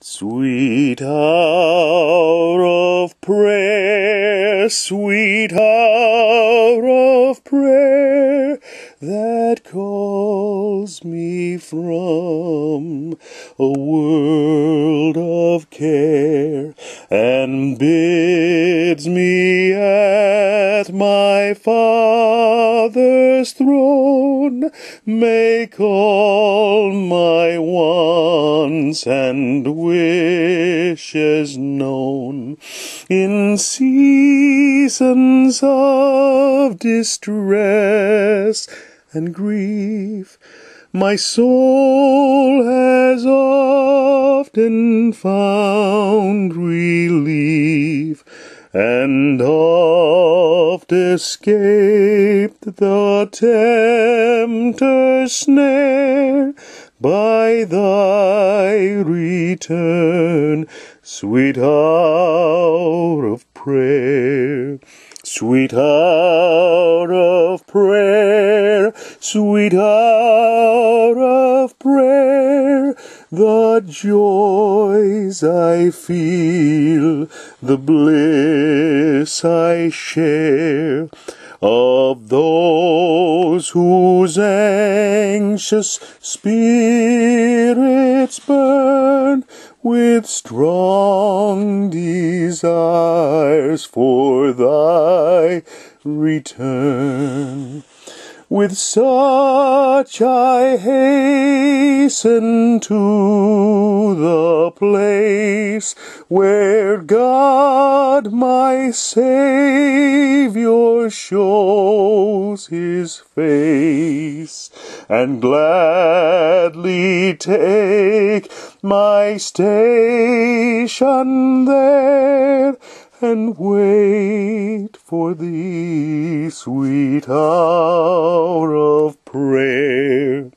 Sweet hour of prayer, sweet hour of prayer, that calls me from a world of care, and bids me at my Father's throne make all my wants and wishes known. In seasons of distress and grief, my soul has often found relief, and oft escaped the tempter's snare by thy return, sweet hour of prayer. Sweet hour of prayer, sweet hour of prayer, the joys I feel, the bliss I share, of those whose anxious spirits burn with strong desires for thy return. With such I hasten to the place where God my Savior shows his face, and gladly take my station there, and wait for thee, sweet hour of prayer.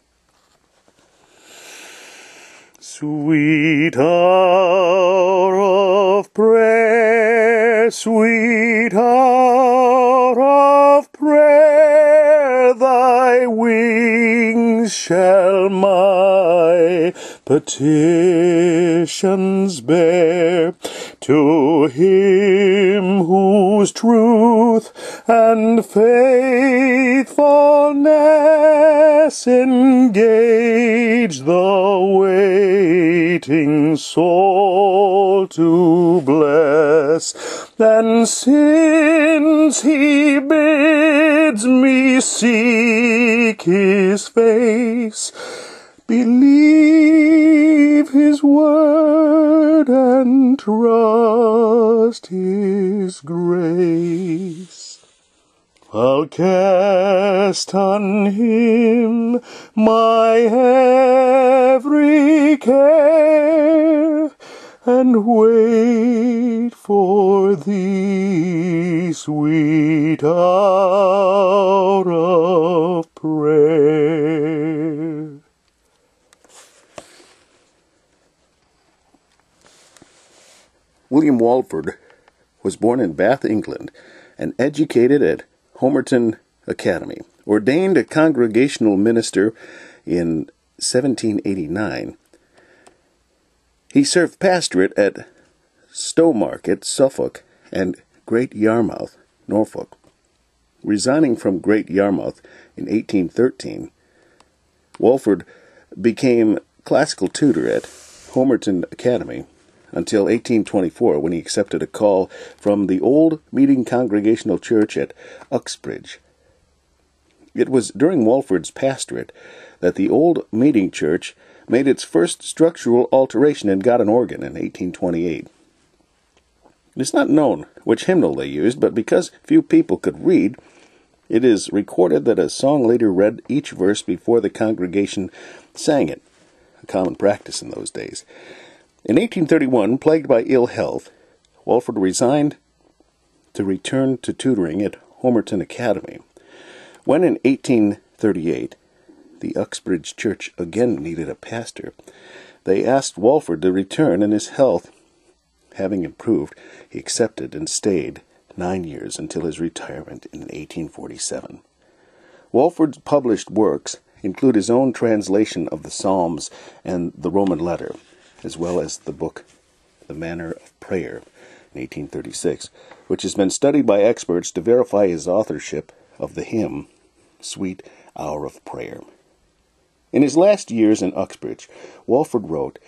Sweet hour of prayer, sweet hour of prayer, thy wings shall my petitions bear, to him whose truth and faithfulness engage the waiting soul to bless. And since he bids me seek his face, believe his word and trust his grace. I'll cast on him my every care, and wait for thee, sweet hour of prayer. William Walford was born in Bath, England, and educated at Homerton Academy. Ordained a congregational minister in 1789, he served pastorate at Stowmarket, Suffolk, and Great Yarmouth, Norfolk. Resigning from Great Yarmouth in 1813, Walford became classical tutor at Homerton Academy until 1824, when he accepted a call from the Old Meeting Congregational Church at Uxbridge. It was during Walford's pastorate that the Old Meeting Church made its first structural alteration and got an organ in 1828. It is not known which hymnal they used, but because few people could read, it is recorded that a song leader read each verse before the congregation sang it, a common practice in those days. In 1831, plagued by ill health, Walford resigned to return to tutoring at Homerton Academy. When in 1838, the Uxbridge Church again needed a pastor, they asked Walford to return, and his health having improved, he accepted and stayed 9 years until his retirement in 1847. Walford's published works include his own translation of the Psalms and the Roman letter. as well as the book The Manner of Prayer in 1836, which has been studied by experts to verify his authorship of the hymn, Sweet Hour of Prayer. In his last years in Uxbridge, Walford wrote,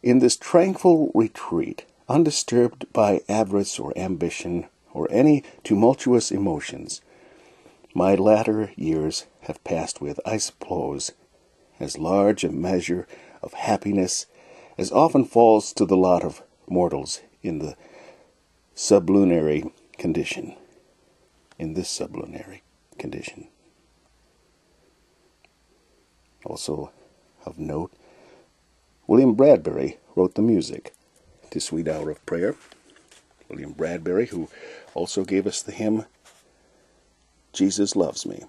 "In this tranquil retreat, undisturbed by avarice or ambition or any tumultuous emotions, my latter years have passed with, I suppose, as large a measure of happiness as often falls to the lot of mortals in the sublunary condition." In this sublunary condition. Also of note, William Bradbury wrote the music to Sweet Hour of Prayer. William Bradbury, who also gave us the hymn, Jesus Loves Me.